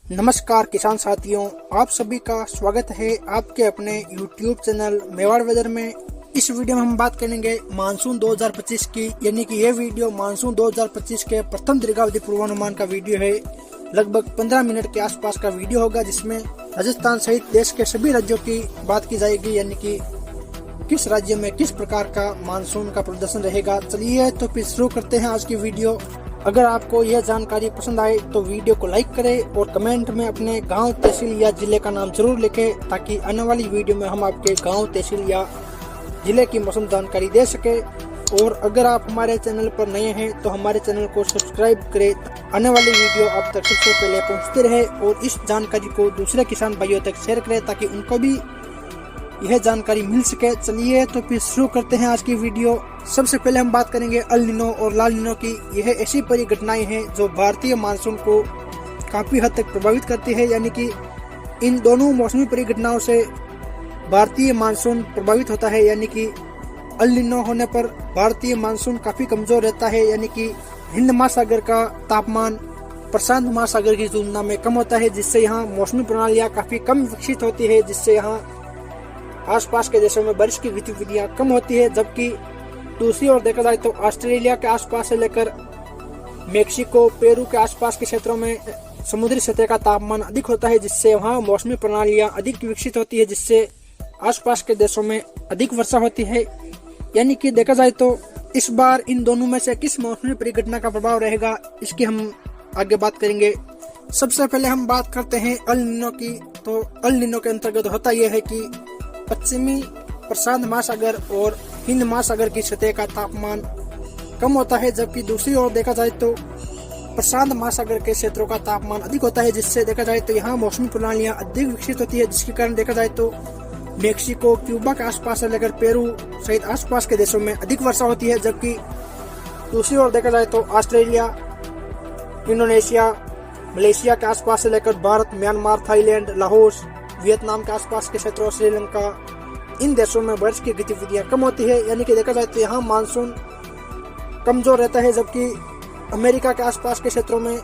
नमस्कार किसान साथियों, आप सभी का स्वागत है आपके अपने YouTube चैनल मेवाड़ वेदर में। इस वीडियो में हम बात करेंगे मानसून 2025 की, यानी कि ये वीडियो मानसून 2025 के प्रथम दीर्घावधि पूर्वानुमान का वीडियो है। लगभग 15 मिनट के आसपास का वीडियो होगा, जिसमें राजस्थान सहित देश के सभी राज्यों की बात की जाएगी, यानी कि किस राज्य में किस प्रकार का मानसून का प्रदर्शन रहेगा। चलिए तो फिर शुरू करते हैं आज की वीडियो। अगर आपको यह जानकारी पसंद आए तो वीडियो को लाइक करें और कमेंट में अपने गांव, तहसील या जिले का नाम जरूर लिखें, ताकि आने वाली वीडियो में हम आपके गांव, तहसील या जिले की मौसम जानकारी दे सके। और अगर आप हमारे चैनल पर नए हैं तो हमारे चैनल को सब्सक्राइब करें, आने वाली वीडियो आप तक सबसे पहले पहुँचते रहे। और इस जानकारी को दूसरे किसान भाइयों तक शेयर करें, ताकि उनको भी यह जानकारी मिल सके। चलिए तो फिर शुरू करते हैं आज की वीडियो। सबसे पहले हम बात करेंगे अल नीनो और लाल नीनो की। यह ऐसी परिघटनाएं हैं जो भारतीय मानसून को काफी हद तक प्रभावित करती है, यानी कि इन दोनों मौसमी परिघटनाओं से भारतीय मानसून प्रभावित होता है। यानी कि अल नीनो होने पर भारतीय मानसून काफी कमजोर रहता है, यानी कि हिंद महासागर का तापमान प्रशांत महासागर की तुलना में कम होता है, जिससे यहाँ मौसमी प्रणालियाँ काफी कम विकसित होती है, जिससे यहाँ आसपास के देशों में बारिश की गतिविधियां कम होती है। जबकि दूसरी ओर देखा जाए तो ऑस्ट्रेलिया के आसपास से लेकर मेक्सिको, पेरू के आसपास के क्षेत्रों में समुद्री सतह का तापमान अधिक होता है, जिससे वहां मौसमी प्रणालियां अधिक विकसित होती है, जिससे आसपास के देशों में अधिक वर्षा होती है। यानी कि देखा जाए तो इस बार इन दोनों में से किस मौसमी परिघटना का प्रभाव रहेगा, इसकी हम आगे बात करेंगे। सबसे पहले हम बात करते हैं अल नीनो की। तो अल नीनो के अंतर्गत होता यह है कि पश्चिमी प्रशांत महासागर और हिंद महासागर की सतह का तापमान कम होता है, जबकि दूसरी ओर देखा जाए तो प्रशांत महासागर के क्षेत्रों का तापमान अधिक होता है, जिससे देखा जाए तो यहाँ मौसमी प्रणालियाँ अधिक विकसित होती है, जिसके कारण देखा जाए तो मेक्सिको, क्यूबा के आसपास से लेकर पेरू सहित आसपास के देशों में अधिक वर्षा होती है। जबकि दूसरी ओर देखा जाए तो ऑस्ट्रेलिया, इंडोनेशिया, मलेशिया के आसपास से लेकर भारत, म्यांमार, थाईलैंड, लाहौस, वियतनाम के आसपास के क्षेत्रों, श्रीलंका, इन देशों में बारिश की गतिविधियां कम होती है। यानी कि देखा जाए तो यहाँ मानसून कमजोर रहता है, जबकि अमेरिका के आसपास के क्षेत्रों में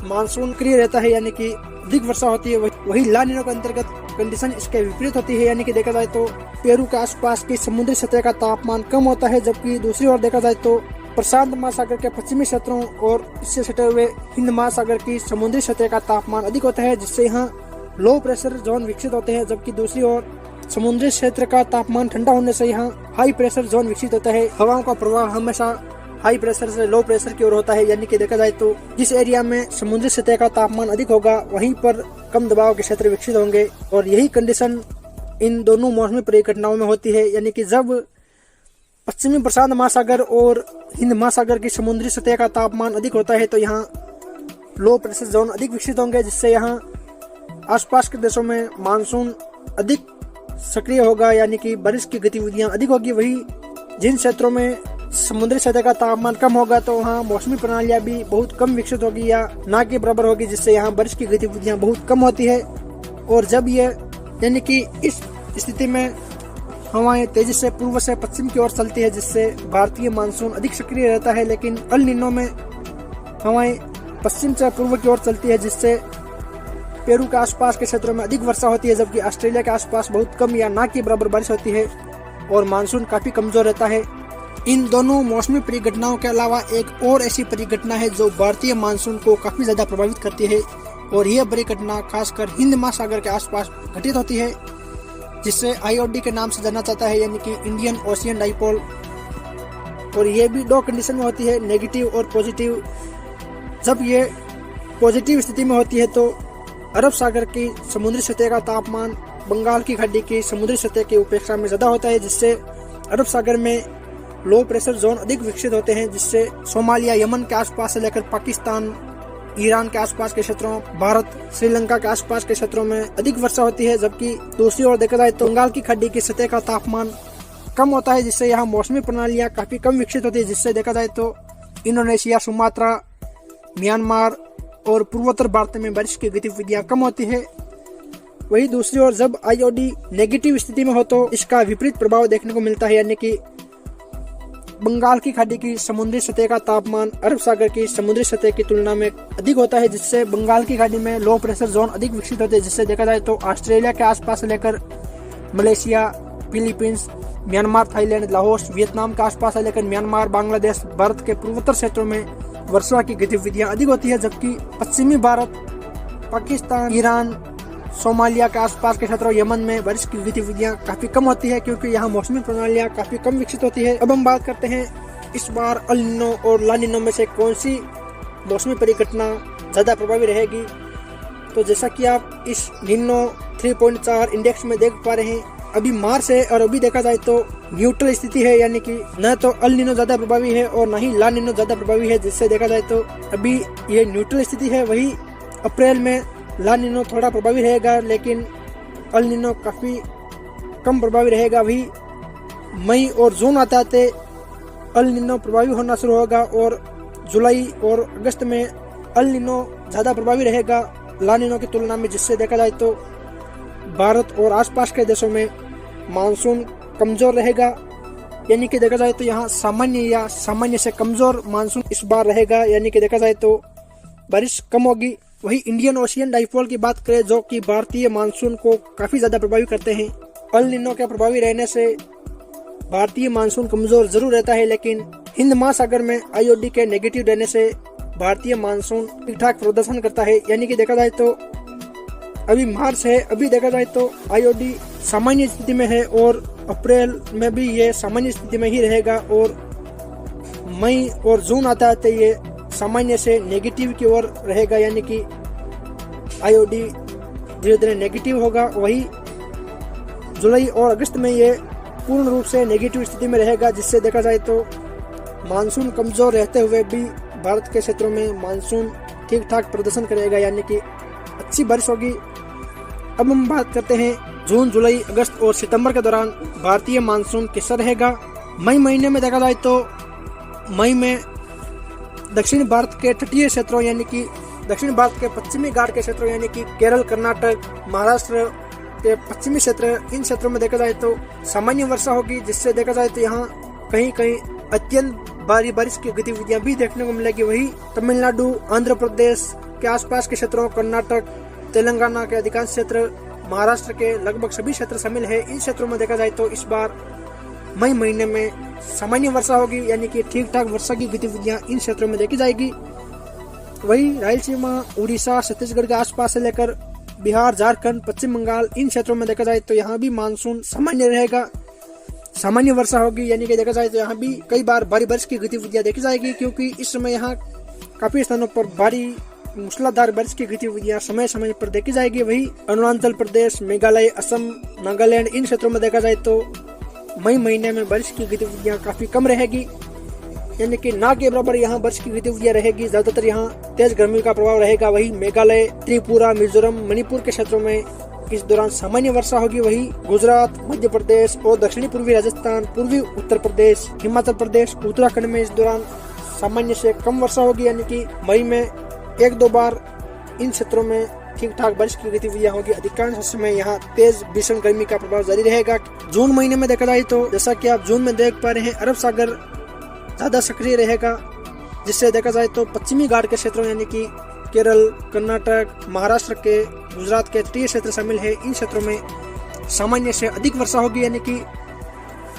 मानसून सक्रिय रहता है, यानी कि अधिक वर्षा होती है। वही ला नीनो के अंतर्गत कंडीशन इसके विपरीत होती है, यानी कि देखा जाए तो पेरू के आसपास की समुद्री सतह का तापमान कम होता है, जबकि दूसरी ओर देखा जाए तो प्रशांत महासागर के पश्चिमी क्षेत्रों और इससे सटे हुए हिंद महासागर की समुद्री सतह का तापमान अधिक होता है, जिससे यहाँ लो प्रेशर जोन विकसित होते हैं। जबकि दूसरी ओर समुद्री क्षेत्र का तापमान ठंडा होने से यहाँ हाई प्रेशर जोन विकसित होता है। हवाओं का प्रवाह हमेशा हाई प्रेशर से लो प्रेशर की ओर होता है, यानी कि देखा जाए तो जिस एरिया में समुद्री सतह का तापमान अधिक होगा वहीं पर कम दबाव के क्षेत्र विकसित होंगे। और यही कंडीशन इन दोनों मौसमी परिघटनाओं में होती है, यानी कि जब पश्चिमी प्रशांत महासागर और हिंद महासागर की समुद्री सतह का तापमान अधिक होता है तो यहाँ लो प्रेशर जोन अधिक विकसित होंगे, जिससे यहाँ आसपास के देशों में मानसून अधिक सक्रिय होगा, यानी कि बारिश की गतिविधियां अधिक होगी। वही जिन क्षेत्रों में समुद्री सतह का तापमान कम होगा तो वहाँ मौसमी प्रणालियां भी बहुत कम विकसित होगी या ना के बराबर होगी, जिससे यहाँ बारिश की गतिविधियां बहुत कम होती है। और जब ये यानी कि इस स्थिति में हवाएं तेजी से पूर्व से पश्चिम की ओर चलती है, जिससे भारतीय मानसून अधिक सक्रिय रहता है। लेकिन अल नीनो में हवाएं पश्चिम से पूर्व की ओर चलती है, जिससे पेरू के आसपास के क्षेत्रों में अधिक वर्षा होती है, जबकि ऑस्ट्रेलिया के आसपास बहुत कम या ना के बराबर बारिश होती है और मानसून काफी कमजोर रहता है। इन दोनों मौसमी परिघटनाओं के अलावा एक और ऐसी परिघटना है जो भारतीय मानसून को काफी ज्यादा प्रभावित करती है, और यह परिघटना खासकर हिंद महासागर के आसपास घटित होती है, जिससे IOD के नाम से जाना जाता है, यानी कि इंडियन ओशियन डाइपोल। और ये भी दो कंडीशन में होती है, नेगेटिव और पॉजिटिव। जब ये पॉजिटिव स्थिति में होती है तो अरब सागर की समुद्री सतह का तापमान बंगाल की खाड़ी की समुद्री सतह की अपेक्षा में ज्यादा होता है, जिससे अरब सागर में लो प्रेशर जोन अधिक विकसित होते हैं, जिससे सोमालिया, यमन के आसपास से लेकर पाकिस्तान, ईरान के आसपास के क्षेत्रों, भारत, श्रीलंका के आसपास के क्षेत्रों में अधिक वर्षा होती है। जबकि दूसरी ओर देखा जाए तो बंगाल की खाड़ी की सतह का तापमान कम होता है, जिससे यहाँ मौसमी प्रणालियाँ काफी कम विकसित होती है, जिससे देखा जाए तो इंडोनेशिया, सुमात्रा, म्यांमार और पूर्वोत्तर भारत में बारिश की गतिविधियां कम होती है। वही दूसरी ओर जब IOD नेगेटिव स्थिति में हो तो इसका विपरीत प्रभाव देखने को मिलता है, यानी कि बंगाल की खाड़ी की समुद्री सतह का तापमान अरब सागर की समुद्री सतह की तुलना में अधिक होता है, जिससे बंगाल की खाड़ी में लो प्रेशर जोन अधिक विकसित होते हैं, जिससे देखा जाए तो ऑस्ट्रेलिया के आसपास से लेकर Malaysia, Philippines, Myanmar, Thailand, लाहौस, Vietnam के आसपास से लेकर म्यांमार, बांग्लादेश, भारत के पूर्वोत्तर क्षेत्रों में वर्षा की गतिविधियां अधिक होती है, जबकि पश्चिमी भारत, पाकिस्तान, ईरान, सोमालिया के आसपास के क्षेत्रों, यमन में बारिश की गतिविधियां काफी कम होती है, क्योंकि यहाँ मौसमी प्रणालियां काफी कम विकसित होती है। अब हम बात करते हैं इस बार अल नीनो और ला नीनो में से कौन सी मौसमी परिघटना ज्यादा प्रभावी रहेगी। तो जैसा कि आप इस नीनो 3.4 इंडेक्स में देख पा रहे हैं, अभी मार्च है और अभी देखा जाए तो न्यूट्रल स्थिति है, यानी कि न तो अल नीनो ज्यादा प्रभावी है और न ही ला नीनो ज्यादा प्रभावी है, जिससे देखा जाए तो अभी ये न्यूट्रल स्थिति है। वही अप्रैल में ला नीनो थोड़ा प्रभावी रहेगा, लेकिन अल नीनो काफी कम प्रभावी रहेगा। वही मई और जून आते आते अल नीनो प्रभावी होना शुरू होगा और जुलाई और अगस्त में अल नीनो ज्यादा प्रभावी रहेगा ला नीनो की तुलना में, जिससे देखा जाए तो भारत और आसपास के देशों में मानसून कमजोर रहेगा, यानी कि देखा जाए तो यहाँ सामान्य या सामान्य से कमजोर मानसून इस बार रहेगा, यानी कि देखा जाए तो बारिश कम होगी। वही इंडियन ओशियन डाइपोल की बात करें, जो कि भारतीय मानसून को काफी ज्यादा प्रभावित करते हैं। अल नीनो के प्रभावी रहने से भारतीय मानसून कमजोर जरूर रहता है, लेकिन हिंद महासागर में आईओडी के नेगेटिव रहने से भारतीय मानसून ठीक ठाक प्रदर्शन करता है, यानी कि देखा जाए तो अभी मार्च है, अभी देखा जाए तो आईओडी सामान्य स्थिति में है और अप्रैल में भी ये सामान्य स्थिति में ही रहेगा और मई और जून आता आते ये सामान्य से नेगेटिव की ओर रहेगा, यानी कि आईओडी धीरे धीरे नेगेटिव होगा। वही जुलाई और अगस्त में ये पूर्ण रूप से नेगेटिव स्थिति में रहेगा, जिससे देखा जाए तो मानसून कमजोर रहते हुए भी भारत के क्षेत्रों में मानसून ठीक ठाक प्रदर्शन करेगा, यानी कि अच्छी बारिश होगी। अब हम बात करते हैं जून, जुलाई, अगस्त और सितंबर के दौरान भारतीय मानसून कैसा रहेगा। मई महीने में देखा जाए तो मई में दक्षिण भारत के तटीय क्षेत्रों, यानी कि दक्षिण भारत के पश्चिमी घाट के क्षेत्रों, यानी कि केरल, कर्नाटक, महाराष्ट्र के पश्चिमी क्षेत्र, इन क्षेत्रों में देखा जाए तो सामान्य वर्षा होगी, जिससे देखा जाए तो यहाँ कहीं कहीं अत्यंत भारी बारिश की गतिविधियां भी देखने को मिलेगी। वही तमिलनाडु, आंध्र प्रदेश के आसपास के क्षेत्रों, कर्नाटक, तेलंगाना के अधिकांश क्षेत्र, महाराष्ट्र के लगभग सभी क्षेत्र शामिल है। इन क्षेत्रों में देखा जाए तो इस बार मई महीने में सामान्य वर्षा होगी, यानी कि ठीक ठाक वर्षा की गतिविधियां इन क्षेत्रों में देखी जाएगी। वही रायलसीमा, उड़ीसा, छत्तीसगढ़ के आसपास से लेकर बिहार, झारखंड, पश्चिम बंगाल, इन क्षेत्रों में देखा जाए तो यहाँ भी मानसून सामान्य रहेगा, सामान्य वर्षा होगी, यानी कि देखा जाए तो यहाँ भी कई बार भारी बारिश की गतिविधियां देखी जाएगी, क्योंकि इस समय यहाँ काफी स्थानों पर भारी मूसलाधार बारिश की गतिविधियां समय समय पर देखी जाएगी। वही अरुणाचल प्रदेश, मेघालय, असम, नागालैंड, इन क्षेत्रों में देखा जाए तो मई महीने में बारिश की गतिविधियां काफी कम रहेगी, यानी कि ना के बराबर यहाँ बारिश की गतिविधियां रहेगी। ज्यादातर यहाँ तेज गर्मी का प्रभाव रहेगा। वही मेघालय, त्रिपुरा, मिजोरम, मणिपुर के क्षेत्रों में इस दौरान सामान्य वर्षा होगी। वही गुजरात, मध्य प्रदेश और दक्षिणी पूर्वी राजस्थान, पूर्वी उत्तर प्रदेश, हिमाचल प्रदेश, उत्तराखंड में इस दौरान सामान्य से कम वर्षा होगी, यानी कि मई में एक दो बार इन क्षेत्रों में ठीक ठाक बारिश की गतिविधियां होगी। अधिकांश समय यहाँ तेज भीषण गर्मी का प्रभाव जारी रहेगा। जून महीने में देखा जाए तो जैसा कि आप जून में देख पा रहे हैं, अरब सागर ज्यादा सक्रिय रहेगा, जिससे देखा जाए तो पश्चिमी घाट के क्षेत्रों, यानी कि केरल, कर्नाटक, महाराष्ट्र के, गुजरात के तटीय क्षेत्र शामिल है। इन क्षेत्रों में सामान्य से अधिक वर्षा होगी, यानी कि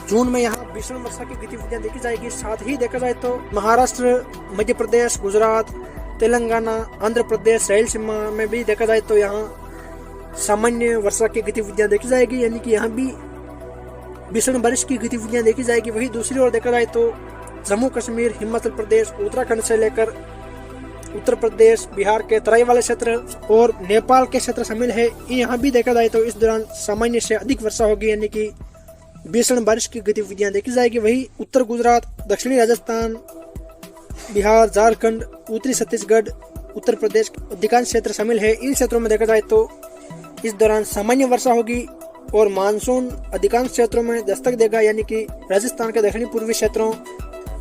जून में यहाँ भीषण वर्षा की गतिविधियां देखी जाएगी। साथ ही देखा जाए तो महाराष्ट्र, मध्य प्रदेश, गुजरात, तेलंगाना, आंध्र प्रदेश, रायलसीमा में भी देखा जाए तो यहाँ सामान्य वर्षा की गतिविधियां देखी जाएगी, यानी कि यहाँ भी भीषण बारिश की गतिविधियां देखी जाएगी। वही दूसरी ओर देखा जाए तो जम्मू कश्मीर, हिमाचल प्रदेश, उत्तराखंड से लेकर उत्तर प्रदेश, बिहार के तराई वाले क्षेत्र और नेपाल के क्षेत्र शामिल है। यहाँ भी देखा जाए तो इस दौरान सामान्य से अधिक वर्षा होगी, यानी कि भीषण बारिश की गतिविधियां देखी जाएगी। वही उत्तर गुजरात, दक्षिणी राजस्थान, बिहार, झारखंड, उत्तरी छत्तीसगढ़, उत्तर प्रदेश अधिकांश क्षेत्र शामिल है। इन क्षेत्रों में देखा जाए तो इस दौरान सामान्य वर्षा होगी और मानसून अधिकांश क्षेत्रों में दस्तक देगा, यानी कि राजस्थान के दक्षिणी पूर्वी क्षेत्रों,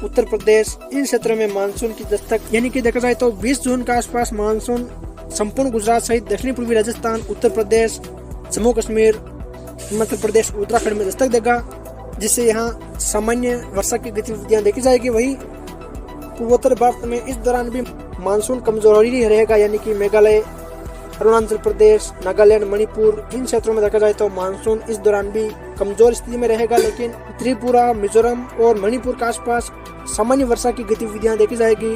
उत्तर प्रदेश, इन क्षेत्रों में मानसून की दस्तक, यानी कि देखा जाए तो 20 जून के आसपास मानसून संपूर्ण गुजरात सहित दक्षिणी पूर्वी राजस्थान, उत्तर प्रदेश, जम्मू कश्मीर, हिमाचल प्रदेश, उत्तराखंड में दस्तक देगा। जिससे यहाँ सामान्य वर्षा की गतिविधियां देखी जाएगी। वही पूर्वोत्तर भारत में इस दौरान भी मानसून कमजोर ही रहेगा, यानी कि मेघालय, अरुणाचल प्रदेश, नागालैंड, मणिपुर, इन क्षेत्रों में देखा जाए तो मानसून इस दौरान भी कमजोर स्थिति में रहेगा। लेकिन त्रिपुरा, मिजोरम और मणिपुर के आसपास सामान्य वर्षा की गतिविधियां देखी जाएगी।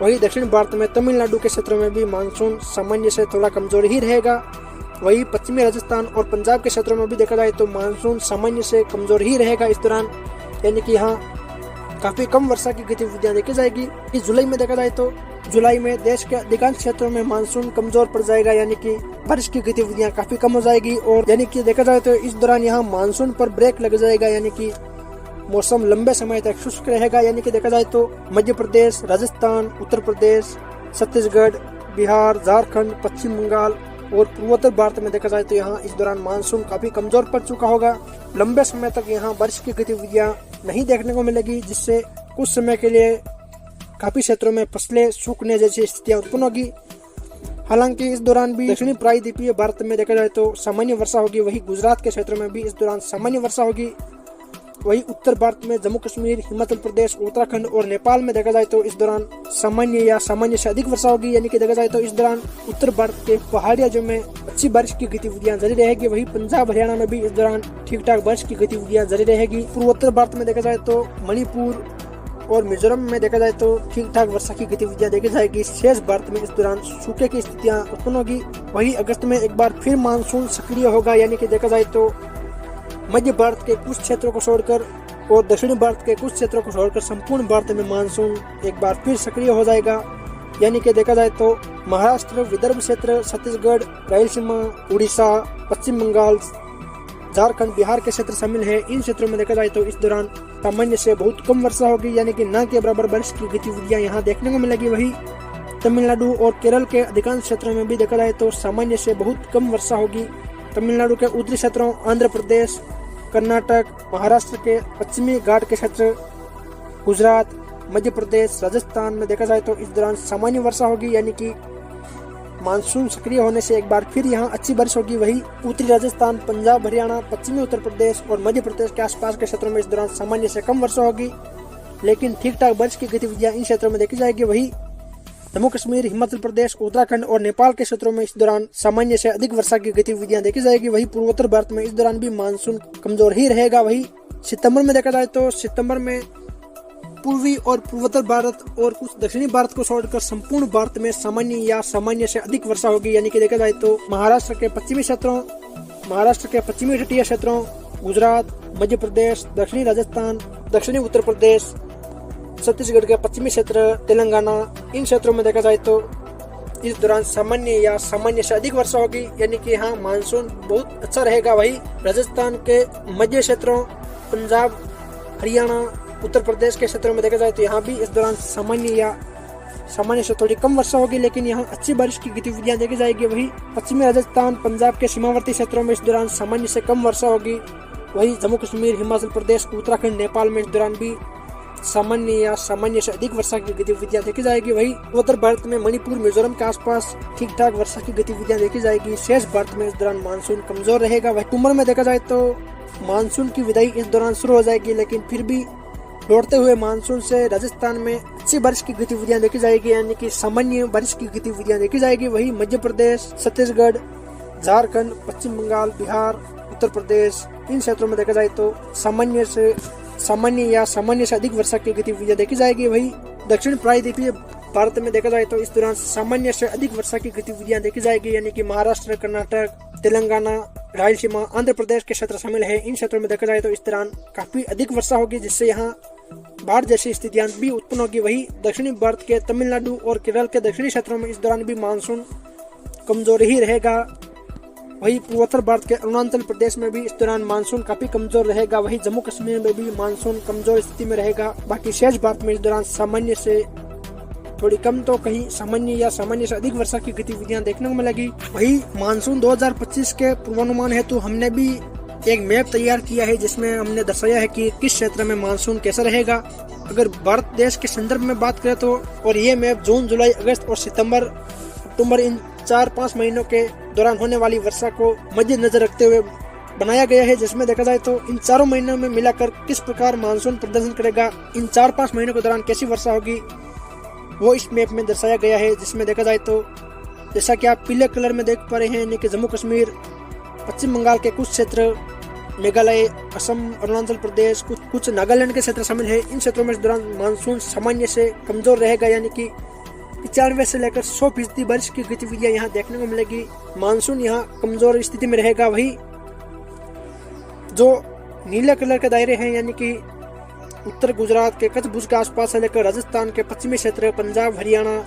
वही दक्षिण भारत में तमिलनाडु के क्षेत्रों में भी मानसून सामान्य से थोड़ा कमजोर ही रहेगा। वही पश्चिमी राजस्थान और पंजाब के क्षेत्रों में भी देखा जाए तो मानसून सामान्य से कमजोर ही रहेगा इस दौरान, यानी कि यहाँ काफी कम वर्षा की गतिविधियां देखी जाएगी। इस जुलाई में देखा जाए तो जुलाई में देश के अधिकांश क्षेत्रों में मानसून कमजोर पड़ जाएगा, यानी कि बारिश की गतिविधियां काफी कम हो जाएगी। और यानी कि देखा जाए तो इस दौरान यहाँ मानसून पर ब्रेक लग जाएगा, यानी कि मौसम लंबे समय तक शुष्क रहेगा। यानी कि देखा जाए तो मध्य प्रदेश, राजस्थान, उत्तर प्रदेश, छत्तीसगढ़, बिहार, झारखंड, पश्चिम बंगाल और पूर्वोत्तर भारत में देखा जाए तो यहाँ इस दौरान मानसून काफी कमजोर पड़ चुका होगा। लंबे समय तक यहाँ बारिश की गतिविधियां नहीं देखने को मिलेगी, जिससे कुछ समय के लिए काफी क्षेत्रों में फसलें सूखने जैसी स्थितियां उत्पन्न होगी। हालांकि इस दौरान भी दक्षिणी प्रायद्वीपीय भारत में देखा जाए तो सामान्य वर्षा होगी। वही गुजरात के क्षेत्रों में भी इस दौरान सामान्य वर्षा होगी। वही उत्तर भारत में जम्मू कश्मीर, हिमाचल प्रदेश, उत्तराखंड और नेपाल में देखा जाए तो इस दौरान सामान्य या सामान्य से अधिक वर्षा होगी। यानी कि देखा जाए तो इस दौरान उत्तर भारत के पहाड़ी राज्यों में अच्छी बारिश की गतिविधियां जारी रहेगी। वही पंजाब, हरियाणा में भी इस दौरान ठीक ठाक बारिश की गतिविधियां जारी रहेगी। पूर्वोत्तर भारत में देखा जाए तो मणिपुर और मिजोरम में देखा जाए तो ठीक ठाक वर्षा की गतिविधियां देखी जाएगी। शेष भारत में इस दौरान सूखे की स्थितियां उत्पन्न होगी। वही अगस्त में एक बार फिर मानसून सक्रिय होगा, यानी कि देखा जाए तो मध्य भारत के कुछ क्षेत्रों को छोड़कर और दक्षिणी भारत के कुछ क्षेत्रों को छोड़कर संपूर्ण भारत में मानसून एक बार फिर सक्रिय हो जाएगा। यानी कि देखा जाए तो महाराष्ट्र, विदर्भ क्षेत्र, छत्तीसगढ़, रायलसीमा, उड़ीसा, पश्चिम बंगाल, झारखंड, बिहार के क्षेत्र शामिल है। इन क्षेत्रों में देखा जाए तो इस दौरान सामान्य से बहुत कम वर्षा होगी, यानी कि न के बराबर बारिश की गतिविधियां यहाँ देखने को मिलेगी। वही तमिलनाडु और केरल के अधिकांश क्षेत्रों में भी देखा जाए तो सामान्य से बहुत कम वर्षा होगी। तमिलनाडु के उत्तरी क्षेत्रों, आंध्र प्रदेश, कर्नाटक, महाराष्ट्र के पश्चिमी घाट के क्षेत्र, गुजरात, मध्य प्रदेश, राजस्थान में देखा जाए तो इस दौरान सामान्य वर्षा होगी, यानी कि मानसून सक्रिय होने से एक बार फिर यहाँ अच्छी बारिश होगी। वही उत्तरी राजस्थान, पंजाब, हरियाणा, पश्चिमी उत्तर प्रदेश और मध्य प्रदेश के आसपास के क्षेत्रों में इस दौरान सामान्य से कम वर्षा होगी, लेकिन ठीक ठाक बारिश की गतिविधियां इन क्षेत्रों में देखी जाएगी। वही जम्मू कश्मीर, हिमाचल प्रदेश, उत्तराखंड और नेपाल के क्षेत्रों में इस दौरान सामान्य से अधिक वर्षा की गतिविधियां देखी जाएगी। वही पूर्वोत्तर भारत में इस दौरान भी मानसून कमजोर ही रहेगा। वही सितंबर में देखा जाए तो सितंबर में पूर्वी और पूर्वोत्तर भारत और कुछ दक्षिणी भारत को छोड़कर संपूर्ण भारत में सामान्य या सामान्य से अधिक वर्षा होगी। यानी कि देखा जाए तो महाराष्ट्र के पश्चिमी क्षेत्रों, महाराष्ट्र के पश्चिमी तटीय क्षेत्रों, गुजरात, मध्य प्रदेश, दक्षिणी राजस्थान, दक्षिणी उत्तर प्रदेश, छत्तीसगढ़ के पश्चिमी क्षेत्र, तेलंगाना, इन क्षेत्रों में देखा जाए तो इस दौरान सामान्य या सामान्य से अधिक वर्षा होगी। यानी कि यहाँ मानसून बहुत अच्छा रहेगा। वही राजस्थान के मध्य क्षेत्रों, पंजाब, हरियाणा, उत्तर प्रदेश के क्षेत्रों में देखा जाए तो यहाँ भी इस दौरान सामान्य या सामान्य से थोड़ी कम वर्षा होगी, लेकिन यहाँ अच्छी बारिश की गतिविधियां देखी जाएगी। वही पश्चिमी राजस्थान, पंजाब के सीमावर्ती क्षेत्रों में इस दौरान सामान्य से कम वर्षा होगी। वही जम्मू कश्मीर, हिमाचल प्रदेश, उत्तराखंड, नेपाल में इस दौरान भी सामान्य या सामान्य से अधिक वर्षा की गतिविधियां देखी जाएगी। वही उत्तर भारत में मणिपुर, मिजोरम के आसपास ठीक ठाक वर्षा की गतिविधियां देखी जाएगी। शेष भारत में इस दौरान मानसून कमजोर रहेगा। वही अक्टूबर में देखा जाए तो मानसून की विदाई इस दौरान शुरू हो जाएगी, लेकिन फिर भी लौटते हुए मानसून से राजस्थान में अच्छी बारिश की गतिविधियां देखी जाएगी, यानी कि सामान्य बारिश की गतिविधियां देखी जाएगी। वही मध्य प्रदेश, छत्तीसगढ़, झारखंड, पश्चिम बंगाल, बिहार, उत्तर प्रदेश, इन क्षेत्रों में देखा जाए तो सामान्य या सामान्य से अधिक वर्षा की गतिविधियां देखी जाएगी। वही दक्षिण प्रायद्वीपीय भारत में देखा जाए तो इस दौरान सामान्य से अधिक वर्षा की गतिविधियां देखी जाएगी, यानी कि महाराष्ट्र, कर्नाटक, तेलंगाना, रायलसीमा, आंध्र प्रदेश के क्षेत्र शामिल है। इन क्षेत्रों में देखा जाए तो इस दौरान काफी अधिक वर्षा होगी, जिससे यहाँ बाढ़ जैसी स्थितियां भी उत्पन्न होगी। वही दक्षिणी भारत के तमिलनाडु और केरल के दक्षिणी क्षेत्रों में इस दौरान भी मानसून कमजोर ही रहेगा। वही पूर्वोत्तर भारत के अरुणाचल प्रदेश में भी इस दौरान मानसून काफी कमजोर रहेगा। वही जम्मू कश्मीर में भी मानसून कमजोर स्थिति में रहेगा। बाकी शेष भारत में इस दौरान सामान्य से थोड़ी कम तो कहीं सामान्य या सामान्य से अधिक वर्षा की गतिविधियां देखने को मिलेगी। वही मानसून 2025 के पूर्वानुमान हेतु हमने भी एक मैप तैयार किया है, जिसमें हमने दर्शाया है कि किस क्षेत्र में मानसून कैसा रहेगा। अगर भारत देश के संदर्भ में बात करें तो, और ये मैप जून, जुलाई, अगस्त और सितंबर, अक्टूबर इन 4-5 महीनों के दौरान होने वाली वर्षा को मद्देनजर रखते हुए बनाया गया है, जिसमें देखा जाए तो इन चारों महीनों में मिलाकर किस प्रकार मानसून प्रदर्शन करेगा, इन 4-5 महीनों के दौरान कैसी वर्षा होगी, वो इस मैप में दर्शाया गया है। जिसमें देखा जाए तो जैसा कि आप पीले कलर में देख पा रहे हैं, यानी कि जम्मू कश्मीर, पश्चिम बंगाल के कुछ क्षेत्र, मेघालय, असम, अरुणाचल प्रदेश, कुछ नागालैंड के क्षेत्र शामिल है। इन क्षेत्रों में इस दौरान मानसून सामान्य से कमजोर रहेगा, यानी कि 95 से लेकर 100% बारिश की गतिविधियां यहाँ देखने को मिलेगी। मानसून यहाँ कमजोर स्थिति में रहेगा। वही जो नीले कलर के दायरे हैं, यानी कि उत्तर गुजरात के कच्छ भुज के आसपास से लेकर राजस्थान के पश्चिमी क्षेत्र, पंजाब, हरियाणा,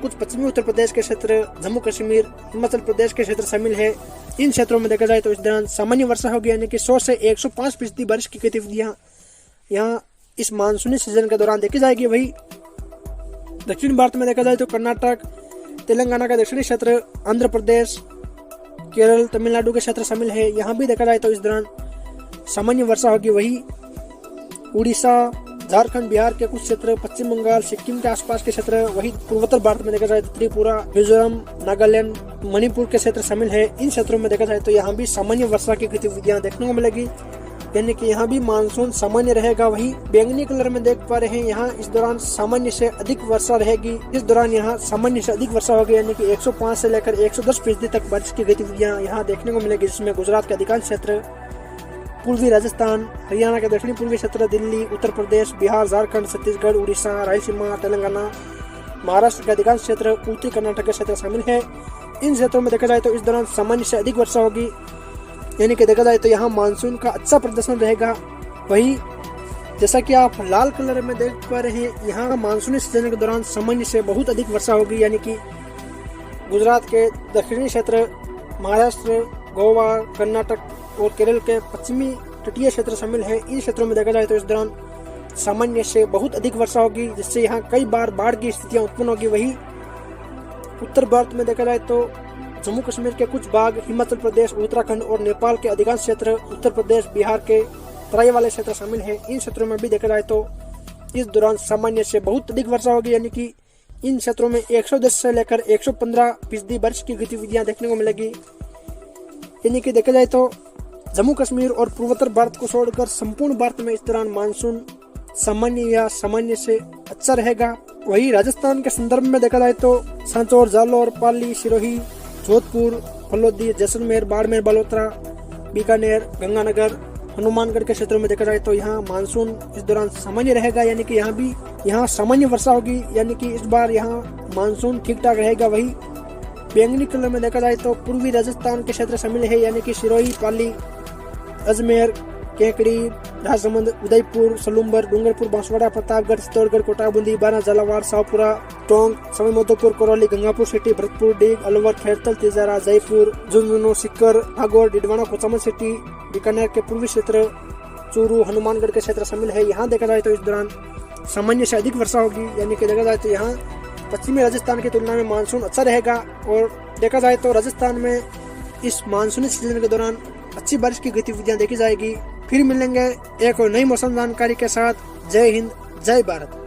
कुछ पश्चिमी उत्तर प्रदेश के क्षेत्र, जम्मू कश्मीर, हिमाचल प्रदेश के क्षेत्र शामिल है। इन क्षेत्रों में देखा जाए तो इस दौरान सामान्य वर्षा होगी, यानी कि 100 से 105% बारिश की गतिविधियां यहाँ इस मानसूनी सीजन के दौरान देखी जाएगी। वही दक्षिण भारत में देखा जाए तो कर्नाटक, तेलंगाना का दक्षिणी क्षेत्र, आंध्र प्रदेश, केरल, तमिलनाडु के क्षेत्र शामिल है। यहाँ भी देखा जाए तो इस दौरान सामान्य वर्षा होगी। वही उड़ीसा, झारखंड, बिहार के कुछ क्षेत्र, पश्चिम बंगाल, सिक्किम के आसपास के क्षेत्र, वही पूर्वोत्तर भारत में देखा जाए तो त्रिपुरा, मिजोरम, नागालैंड, मणिपुर के क्षेत्र शामिल है। इन क्षेत्रों में देखा जाए तो यहाँ भी सामान्य वर्षा की गतिविधियां देखने को मिलेगी, यानी कि यहाँ भी मानसून सामान्य रहेगा। वही बैंगनी कलर में देख पा रहे हैं, यहाँ इस दौरान सामान्य से अधिक वर्षा रहेगी। इस दौरान यहाँ सामान्य से अधिक वर्षा होगी, यानी कि 105 से लेकर 110% तक बारिश की गतिविधियां यहाँ देखने को मिलेगी, जिसमें गुजरात के अधिकांश क्षेत्र, पूर्वी राजस्थान, हरियाणा के दक्षिणी पूर्वी क्षेत्र, दिल्ली, उत्तर प्रदेश, बिहार, झारखंड, छत्तीसगढ़, उड़ीसा, रायलसीमा, तेलंगाना, महाराष्ट्र के अधिकांश क्षेत्र, उत्तरी कर्नाटक के क्षेत्र शामिल है। इन क्षेत्रों में देखा जाए तो इस दौरान सामान्य से अधिक वर्षा होगी, यानी कि देखा जाए तो यहाँ मानसून का अच्छा प्रदर्शन रहेगा। वही जैसा कि आप लाल कलर में देख पा रहे हैं, यहाँ मानसूनी सीजन के दौरान सामान्य से बहुत अधिक वर्षा होगी, यानी कि गुजरात के दक्षिणी क्षेत्र, महाराष्ट्र, गोवा, कर्नाटक और केरल के पश्चिमी तटीय क्षेत्र शामिल है। इन क्षेत्रों में देखा जाए तो इस दौरान सामान्य से बहुत अधिक वर्षा होगी, जिससे यहाँ कई बार बाढ़ की स्थितियां उत्पन्न होगी। वही उत्तर भारत में देखा जाए तो जम्मू कश्मीर के कुछ भाग, हिमाचल प्रदेश, उत्तराखंड और नेपाल के अधिकांश क्षेत्र, उत्तर प्रदेश, बिहार के तराई वाले क्षेत्र शामिल है। इन क्षेत्रों में भी देखा जाए तो इस दौरान सामान्य से बहुत अधिक वर्षा होगी, यानी कि इन क्षेत्रों में 110 से लेकर 115% बारिश की गतिविधियां देखने को मिलेगी। यानी कि देखा जाए तो जम्मू कश्मीर और पूर्वोत्तर भारत को छोड़कर संपूर्ण भारत में इस दौरान मानसून सामान्य या सामान्य से अच्छा रहेगा। वही राजस्थान के संदर्भ में देखा जाए तो सांचौर, जालौर, पाली, सिरोही, जोधपुर, फलोदी, जैसलमेर, बाड़मेर, बालोतरा, बीकानेर, गंगानगर, हनुमानगढ़ के क्षेत्रों में देखा जाए तो यहाँ मानसून इस दौरान सामान्य रहेगा, यानी कि यहाँ सामान्य वर्षा होगी, यानी कि इस बार यहाँ मानसून ठीक ठाक रहेगा। वही बैंगनी कलर में देखा जाए तो पूर्वी राजस्थान के क्षेत्र शामिल है, यानी कि सिरोही, पाली, अजमेर, केकड़ी, राजसमंद, उदयपुर, सलूम्बर, डूंगरपुर, बांसवाड़ा, प्रतापगढ़, चित्तौड़गढ़, कोटाबूंदी, बारा, झालावाड़, शाहपुरा, टोंक, सवाईमाधोपुर, करौली, गंगापुर सिटी, भरतपुर, डीग, अलवर, खेड़तल, तिजारा, जयपुर, झुंझुनू, सीकर, नागौर, डिडवाना, कोचामन सिटी, बीकानेर के पूर्वी क्षेत्र, चूरू, हनुमानगढ़ के क्षेत्र शामिल है। यहाँ देखा जाए तो इस दौरान सामान्य से अधिक वर्षा होगी, यानी कि देखा जाए तो यहाँ पश्चिमी राजस्थान की तुलना में मानसून अच्छा रहेगा। और देखा जाए तो राजस्थान में इस मानसूनी सीजन के दौरान अच्छी बारिश की गतिविधियां देखी जाएगी। फिर मिलेंगे एक और नई मौसम जानकारी के साथ। जय हिंद, जय भारत।